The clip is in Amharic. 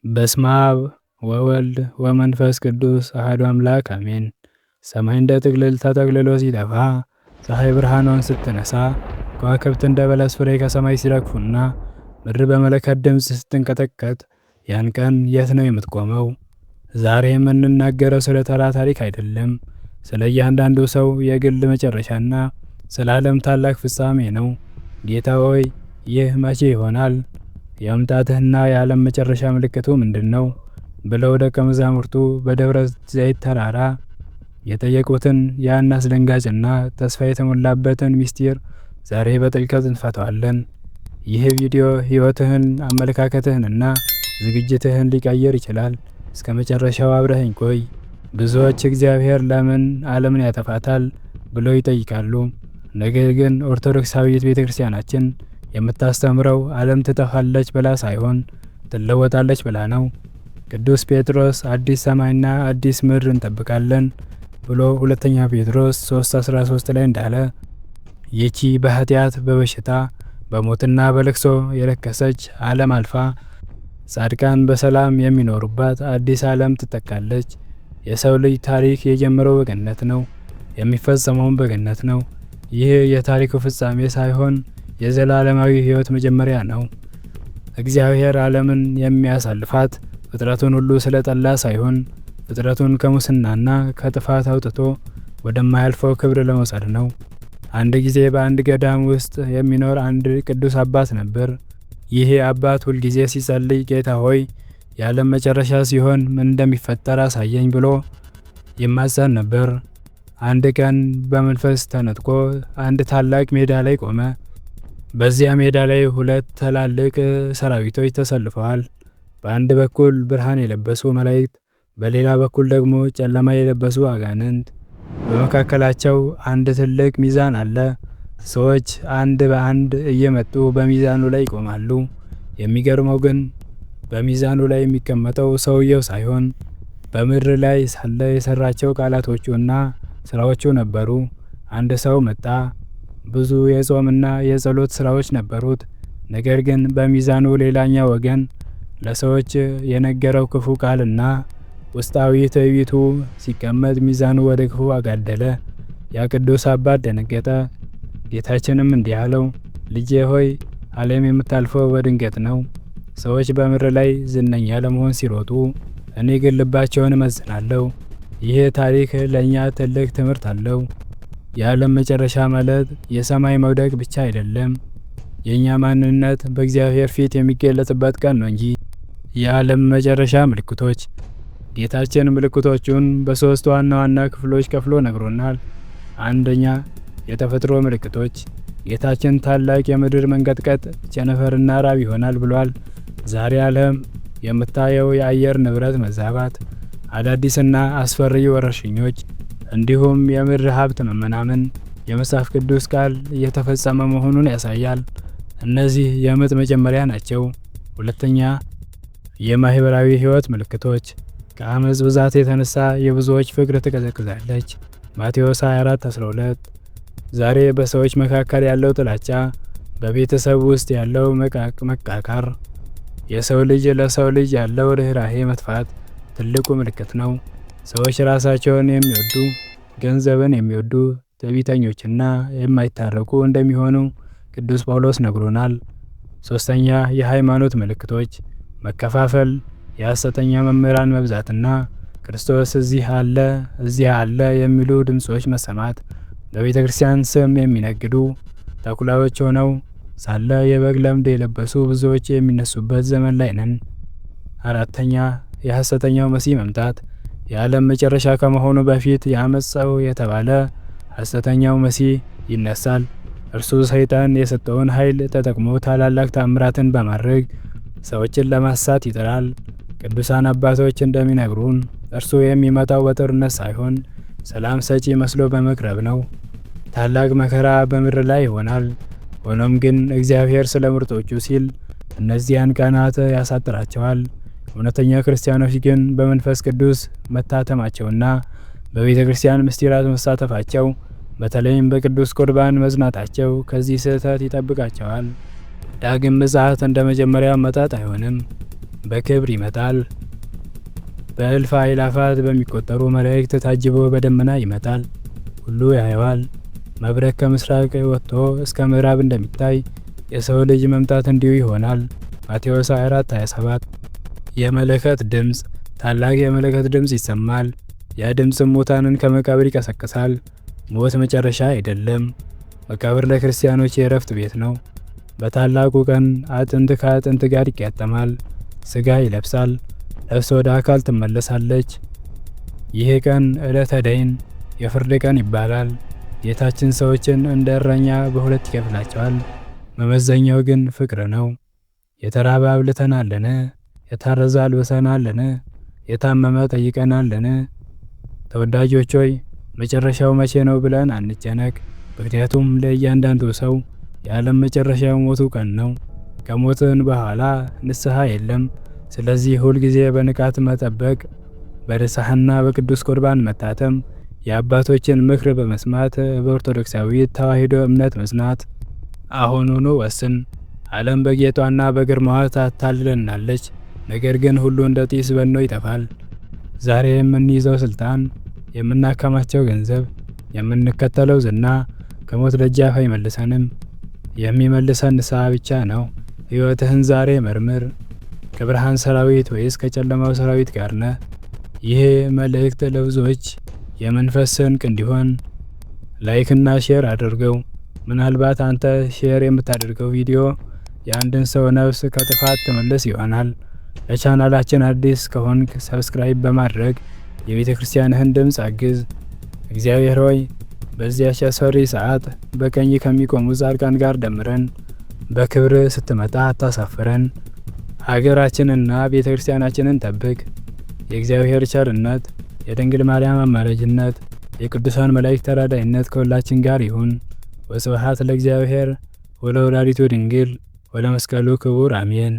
በስመ አብ ወወልድ ወመንፈስ ቅዱስ አሐዱ አምላክ አሜን። ሰማይ እንደ ጥቅልል ተጠቅልሎ ሲጠፋ፣ ፀሐይ ብርሃኗን ስትነሳ፣ ከዋክብት እንደ በለስ ፍሬ ከሰማይ ሲረግፉና ምድር በመለከት ድምፅ ስትንቀጠቀጥ ያን ቀን የት ነው የምትቆመው? ዛሬ የምንናገረው ስለ ተራ ታሪክ አይደለም፣ ስለ እያንዳንዱ ሰው የግል መጨረሻና ስለ ዓለም ታላቅ ፍጻሜ ነው። ጌታ ሆይ ይህ መቼ ይሆናል? የመምጣትህና የዓለም መጨረሻ ምልክቱ ምንድን ነው? ብለው ደቀ መዛሙርቱ በደብረ ዘይት ተራራ የጠየቁትን ያን አስደንጋጭና ተስፋ የተሞላበትን ምስጢር ዛሬ በጥልቀት እንፈታዋለን። ይህ ቪዲዮ ሕይወትህን፣ አመለካከትህንና ዝግጅትህን ሊቀይር ይችላል። እስከ መጨረሻው አብረኸኝ ቆይ። ብዙዎች እግዚአብሔር ለምን ዓለምን ያጠፋታል ብለው ይጠይቃሉ። ነገር ግን ኦርቶዶክሳዊት ቤተ ክርስቲያናችን የምታስተምረው ዓለም ትጠፋለች ብላ ሳይሆን ትለወጣለች ብላ ነው። ቅዱስ ጴጥሮስ አዲስ ሰማይና አዲስ ምድር እንጠብቃለን ብሎ ሁለተኛ ጴጥሮስ 3:13 ላይ እንዳለ ይቺ በኃጢአት በበሽታ በሞትና በለቅሶ የረከሰች ዓለም አልፋ ጻድቃን በሰላም የሚኖሩባት አዲስ ዓለም ትተካለች። የሰው ልጅ ታሪክ የጀመረው በገነት ነው፣ የሚፈጸመውም በገነት ነው። ይህ የታሪኩ ፍጻሜ ሳይሆን የዘላለማዊ ሕይወት መጀመሪያ ነው። እግዚአብሔር ዓለምን የሚያሳልፋት ፍጥረቱን ሁሉ ስለጠላ ሳይሆን ፍጥረቱን ከሙስናና ከጥፋት አውጥቶ ወደማያልፈው ክብር ለመውሰድ ነው። አንድ ጊዜ በአንድ ገዳም ውስጥ የሚኖር አንድ ቅዱስ አባት ነበር። ይህ አባት ሁልጊዜ ሲጸልይ ጌታ ሆይ የዓለም መጨረሻ ሲሆን ምን እንደሚፈጠር አሳየኝ ብሎ ይማጸን ነበር። አንድ ቀን በመንፈስ ተነጥቆ አንድ ታላቅ ሜዳ ላይ ቆመ። በዚያ ሜዳ ላይ ሁለት ትላልቅ ሰራዊቶች ተሰልፈዋል። በአንድ በኩል ብርሃን የለበሱ መላእክት፣ በሌላ በኩል ደግሞ ጨለማ የለበሱ አጋንንት። በመካከላቸው አንድ ትልቅ ሚዛን አለ። ሰዎች አንድ በአንድ እየመጡ በሚዛኑ ላይ ይቆማሉ። የሚገርመው ግን በሚዛኑ ላይ የሚቀመጠው ሰውየው ሳይሆን በምድር ላይ ሳለ የሰራቸው ቃላቶቹና ስራዎቹ ነበሩ። አንድ ሰው መጣ። ብዙ የጾምና የጸሎት ስራዎች ነበሩት። ነገር ግን በሚዛኑ ሌላኛው ወገን ለሰዎች የነገረው ክፉ ቃልና ውስጣዊ ትዕቢቱ ሲቀመጥ ሚዛኑ ወደ ክፉ አጋደለ። ያ ቅዱስ አባት ደነገጠ። ጌታችንም እንዲህ አለው፣ ልጄ ሆይ ዓለም የምታልፈው በድንገት ነው። ሰዎች በምድር ላይ ዝነኛ ለመሆን ሲሮጡ፣ እኔ ግን ልባቸውን እመዝናለሁ። ይህ ታሪክ ለእኛ ትልቅ ትምህርት አለው። የዓለም መጨረሻ ማለት የሰማይ መውደቅ ብቻ አይደለም፣ የእኛ ማንነት በእግዚአብሔር ፊት የሚገለጽበት ቀን ነው እንጂ። የዓለም መጨረሻ ምልክቶች። ጌታችን ምልክቶቹን በሶስት ዋና ዋና ክፍሎች ከፍሎ ነግሮናል። አንደኛ፣ የተፈጥሮ ምልክቶች። ጌታችን ታላቅ የምድር መንቀጥቀጥ፣ ቸነፈርና ራብ ይሆናል ብሏል። ዛሬ ዓለም የምታየው የአየር ንብረት መዛባት፣ አዳዲስና አስፈሪ ወረርሽኞች እንዲሁም የምድር ሀብት መመናመን የመጽሐፍ ቅዱስ ቃል እየተፈጸመ መሆኑን ያሳያል። እነዚህ የምጥ መጀመሪያ ናቸው። ሁለተኛ፣ የማህበራዊ ሕይወት ምልክቶች። ከአመፅ ብዛት የተነሳ የብዙዎች ፍቅር ትቀዘቅዛለች። ማቴዎስ 24:12። ዛሬ በሰዎች መካከል ያለው ጥላቻ፣ በቤተሰብ ውስጥ ያለው መቃቃር፣ የሰው ልጅ ለሰው ልጅ ያለው ርኅራኄ መጥፋት ትልቁ ምልክት ነው። ሰዎች ራሳቸውን የሚወዱ፣ ገንዘብን የሚወዱ፣ ትዕቢተኞችና የማይታረቁ እንደሚሆኑ ቅዱስ ጳውሎስ ነግሮናል። ሶስተኛ፣ የሃይማኖት ምልክቶች። መከፋፈል፣ የሐሰተኛ መምህራን መብዛትና ክርስቶስ እዚህ አለ እዚያ አለ የሚሉ ድምፆች መሰማት። በቤተ ክርስቲያን ስም የሚነግዱ ተኩላዎች ሆነው ሳለ የበግ ለምድ የለበሱ ብዙዎች የሚነሱበት ዘመን ላይ ነን። አራተኛ፣ የሐሰተኛው መሲህ መምጣት። የዓለም መጨረሻ ከመሆኑ በፊት የአመፅ ሰው የተባለ ሐሰተኛው መሲህ ይነሳል። እርሱ ሰይጣን የሰጠውን ኃይል ተጠቅሞ ታላላቅ ተአምራትን በማድረግ ሰዎችን ለማሳት ይጥራል። ቅዱሳን አባቶች እንደሚነግሩን እርሱ የሚመጣው በጦርነት ሳይሆን ሰላም ሰጪ መስሎ በመቅረብ ነው። ታላቅ መከራ በምድር ላይ ይሆናል። ሆኖም ግን እግዚአብሔር ስለ ምርጦቹ ሲል እነዚያን ቀናት ያሳጥራቸዋል። እውነተኛ ክርስቲያኖች ግን በመንፈስ ቅዱስ መታተማቸውና በቤተ ክርስቲያን ምስጢራት መሳተፋቸው በተለይም በቅዱስ ቁርባን መጽናታቸው ከዚህ ስህተት ይጠብቃቸዋል። ዳግም ምጽአት እንደ መጀመሪያው አመጣጥ አይሆንም። በክብር ይመጣል። በእልፍ አእላፋት በሚቆጠሩ መላእክት ታጅቦ በደመና ይመጣል። ሁሉ ያየዋል። መብረቅ ከምስራቅ ወጥቶ እስከ ምዕራብ እንደሚታይ የሰው ልጅ መምጣት እንዲሁ ይሆናል። ማቴዎስ 24:27 የመለከት ድምፅ፣ ታላቅ የመለከት ድምፅ ይሰማል። ያ ድምፅም ሙታንን ከመቃብር ይቀሰቅሳል። ሞት መጨረሻ አይደለም። መቃብር ለክርስቲያኖች የእረፍት ቤት ነው። በታላቁ ቀን አጥንት ከአጥንት ጋር ይጋጠማል። ስጋ ይለብሳል። ነፍስ ወደ አካል ትመለሳለች። ይህ ቀን ዕለተ ደይን የፍርድ ቀን ይባላል። ጌታችን ሰዎችን እንደ እረኛ በሁለት ይከፍላቸዋል። መመዘኛው ግን ፍቅር ነው። የተራበ አብልተናልን? የታረዘ አልብሰናልን? የታመመ ጠይቀናልን? ተወዳጆች ሆይ መጨረሻው መቼ ነው ብለን አንጨነቅ። ምክንያቱም ለእያንዳንዱ ሰው የዓለም መጨረሻው ሞቱ ቀን ነው። ከሞትን በኋላ ንስሐ የለም። ስለዚህ ሁልጊዜ በንቃት መጠበቅ፣ በንስሐና በቅዱስ ቁርባን መታተም፣ የአባቶችን ምክር በመስማት በኦርቶዶክሳዊ ተዋሕዶ እምነት መጽናት። አሁኑኑ ወስን። ዓለም በጌጧና በግርማዋ ታታልለናለች። ነገር ግን ሁሉ እንደ ጢስ በኖ ይጠፋል። ዛሬ የምንይዘው ስልጣን፣ የምናከማቸው ገንዘብ፣ የምንከተለው ዝና ከሞት ደጃፍ አይመልሰንም። የሚመልሰን ንስሐ ብቻ ነው። ሕይወትህን ዛሬ መርምር። ከብርሃን ሰራዊት ወይስ ከጨለማው ሰራዊት ጋር ነህ? ይህ መልእክት ለብዙዎች የመንፈስ ስንቅ እንዲሆን ላይክና ሼር አድርገው። ምናልባት አንተ ሼር የምታደርገው ቪዲዮ የአንድን ሰው ነፍስ ከጥፋት ትመልስ ይሆናል። ለቻናላችን አዲስ ከሆንክ ሰብስክራይብ በማድረግ የቤተ ክርስቲያንህን ድምፅ አግዝ። እግዚአብሔር ሆይ በዚያች አስፈሪ ሰዓት በቀኝ ከሚቆሙ ጻድቃን ጋር ደምረን። በክብር ስትመጣ አታሳፍረን። ሀገራችንና ቤተ ክርስቲያናችንን ጠብቅ። የእግዚአብሔር ቸርነት፣ የድንግል ማርያም አማላጅነት፣ የቅዱሳን መላእክት ተራዳኢነት ከሁላችን ጋር ይሁን። ወስብሐት ለእግዚአብሔር ወለወላዲቱ ድንግል ወለመስቀሉ ክቡር አሜን።